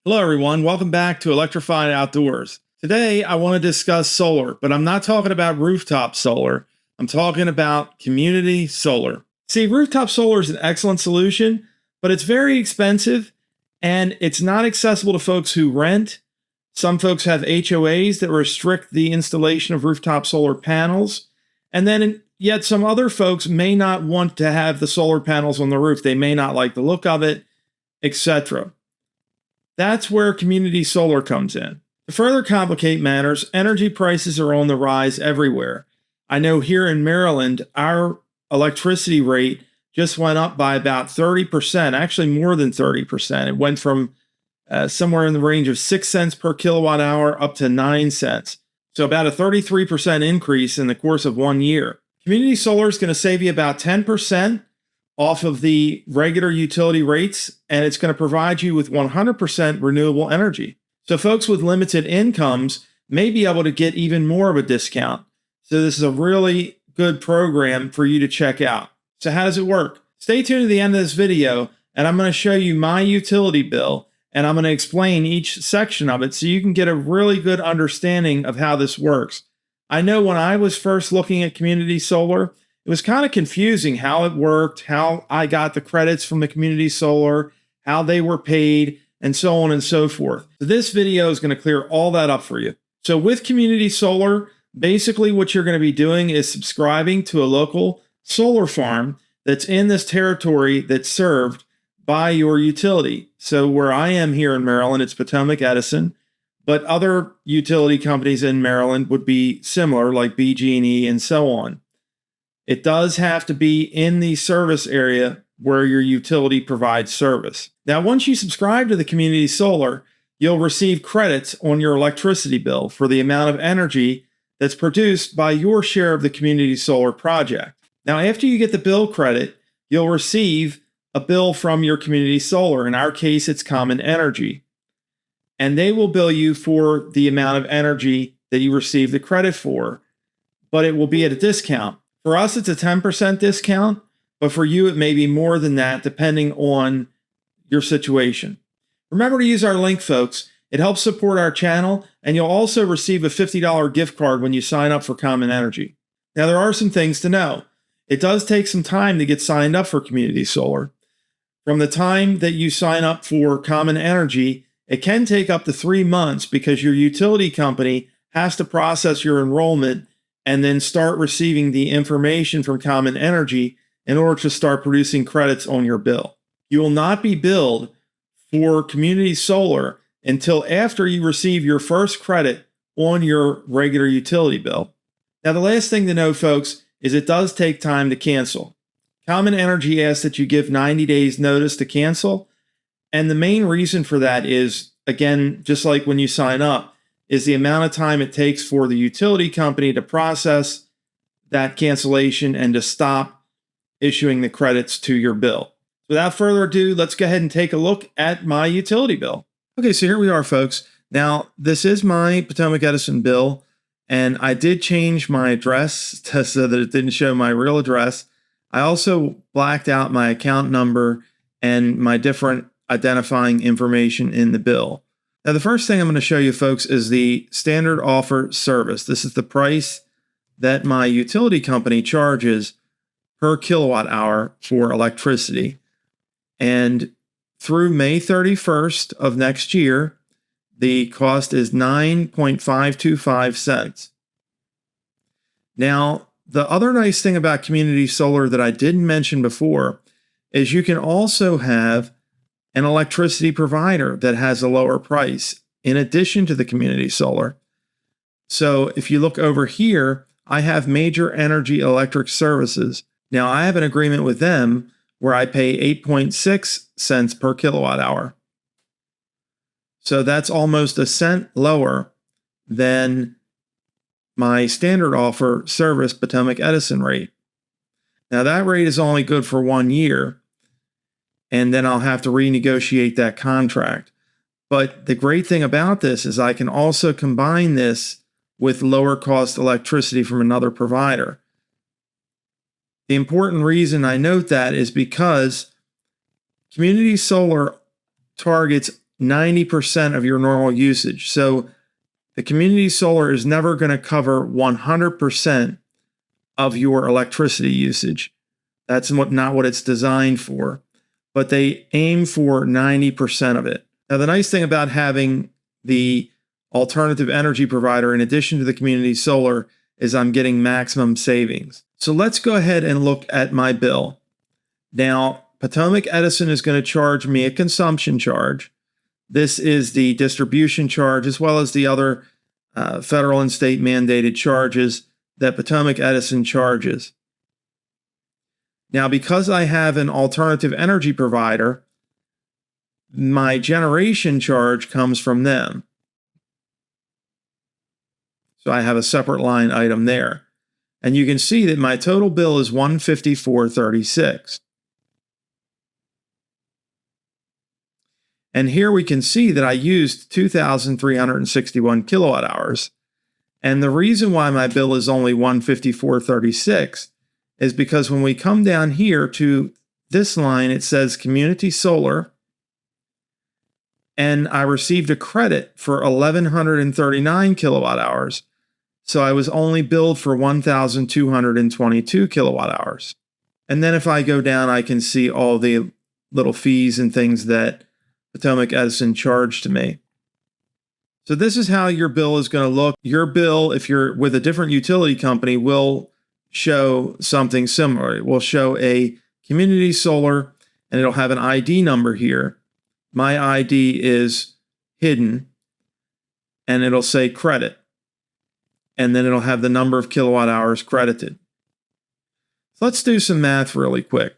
Hello, everyone. Welcome back to Electrified Outdoors. Today, I want to discuss solar, but I'm not talking about rooftop solar. I'm talking about community solar. See, rooftop solar is an excellent solution, but it's very expensive and it's not accessible to folks who rent. Some folks have HOAs that restrict the installation of rooftop solar panels. And then yet some other folks may not want to have the solar panels on the roof. They may not like the look of it, etc. That's where community solar comes in. To further complicate matters, energy prices are on the rise everywhere. I know here in Maryland, our electricity rate just went up by about 30%, actually more than 30%. It went from somewhere in the range of 6 cents per kilowatt hour up to 9 cents. So about a 33% increase in the course of 1 year. Community solar is going to save you about 10% off of the regular utility rates, and it's going to provide you with 100% renewable energy. So folks with limited incomes may be able to get even more of a discount. So this is a really good program for you to check out. So how does it work? Stay tuned to the end of this video, and I'm going to show you my utility bill, and I'm going to explain each section of it so you can get a really good understanding of how this works. I know when I was first looking at community solar, it was kind of confusing how it worked, how I got the credits from the community solar, how they were paid, and so on and so forth. So this video is going to clear all that up for you. So with community solar, basically what you're going to be doing is subscribing to a local solar farm that's in this territory that's served by your utility. So where I am here in Maryland, it's Potomac Edison, but other utility companies in Maryland would be similar, like BG&E and so on. It does have to be in the service area where your utility provides service. Now, once you subscribe to the community solar, you'll receive credits on your electricity bill for the amount of energy that's produced by your share of the community solar project. Now, after you get the bill credit, you'll receive a bill from your community solar. In our case, it's Common Energy. And they will bill you for the amount of energy that you receive the credit for, but it will be at a discount. For us, it's a 10% discount, but for you, it may be more than that depending on your situation. Remember to use our link, folks. It helps support our channel, and you'll also receive a $50 gift card when you sign up for Common Energy. Now, there are some things to know. It does take some time to get signed up for community solar. From the time that you sign up for Common Energy, it can take up to 3 months because your utility company has to process your enrollment and then start receiving the information from Common Energy in order to start producing credits on your bill. You will not be billed for community solar until after you receive your first credit on your regular utility bill. Now, the last thing to know, folks, is it does take time to cancel. Common Energy asks that you give 90 days notice to cancel. And the main reason for that is, again, just like when you sign up, is the amount of time it takes for the utility company to process that cancellation and to stop issuing the credits to your bill. Without further ado, let's go ahead and take a look at my utility bill. Okay, so here we are, folks. Now, this is my Potomac Edison bill, and I did change my address so that it didn't show my real address. I also blacked out my account number and my different identifying information in the bill. Now, the first thing I'm going to show you, folks, is the standard offer service. This is the price that my utility company charges per kilowatt hour for electricity. And through May 31st of next year, the cost is 9.525 cents. Now, the other nice thing about community solar that I didn't mention before is you can also have an electricity provider that has a lower price in addition to the community solar. So if you look over here, I have Major Energy Electric Services. Now I have an agreement with them where I pay 8.6 cents per kilowatt hour. So that's almost a cent lower than my standard offer service Potomac Edison rate. Now that rate is only good for 1 year, and then I'll have to renegotiate that contract. But the great thing about this is I can also combine this with lower cost electricity from another provider. The important reason I note that is because community solar targets 90% of your normal usage. So the community solar is never going to cover 100% of your electricity usage. That's not what it's designed for, but they aim for 90% of it. Now, the nice thing about having the alternative energy provider in addition to the community solar is I'm getting maximum savings. So let's go ahead and look at my bill. Now, Potomac Edison is going to charge me a consumption charge. This is the distribution charge as well as the other federal and state mandated charges that Potomac Edison charges. Now, because I have an alternative energy provider, my generation charge comes from them. So I have a separate line item there. And you can see that my total bill is $154.36. And here we can see that I used 2,361 kilowatt hours. And the reason why my bill is only $154.36 is because when we come down here to this line, it says community solar, and I received a credit for 1,139 kilowatt hours. So I was only billed for 1,222 kilowatt hours. And then if I go down, I can see all the little fees and things that Potomac Edison charged to me. So this is how your bill is going to look. Your bill, if you're with a different utility company, will show something similar. It will show a community solar, and it'll have an ID number here. My ID is hidden, and it'll say credit. And then it'll have the number of kilowatt hours credited. So let's do some math really quick.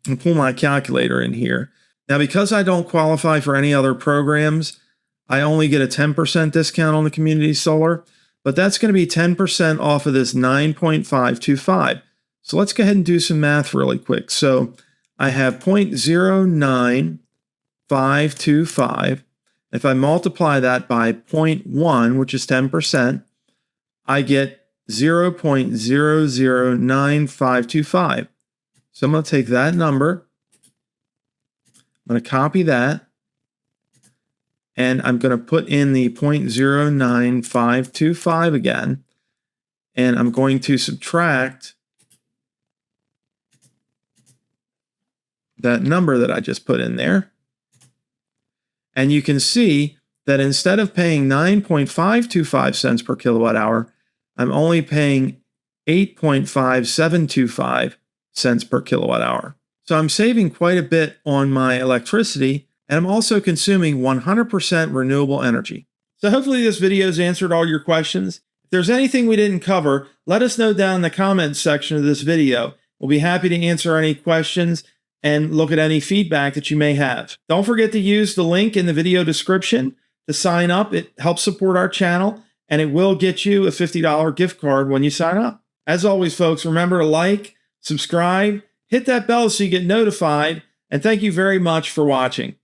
I'll pull my calculator in here. Now, because I don't qualify for any other programs, I only get a 10% discount on the community solar, but that's going to be 10% off of this 9.525. So let's go ahead and do some math really quick. So I have 0.09525. If I multiply that by 0.1, which is 10%, I get 0.009525. So I'm going to take that number, I'm going to copy that, and I'm going to put in the 0.09525 again, and I'm going to subtract that number that I just put in there. And you can see that instead of paying 9.525 cents per kilowatt hour, I'm only paying 8.5725 cents per kilowatt hour. So I'm saving quite a bit on my electricity, and I'm also consuming 100% renewable energy. So hopefully this video has answered all your questions. If there's anything we didn't cover, let us know down in the comments section of this video. We'll be happy to answer any questions and look at any feedback that you may have. Don't forget to use the link in the video description to sign up. It helps support our channel, and it will get you a $50 gift card when you sign up. As always, folks, remember to like, subscribe, hit that bell so you get notified, and thank you very much for watching.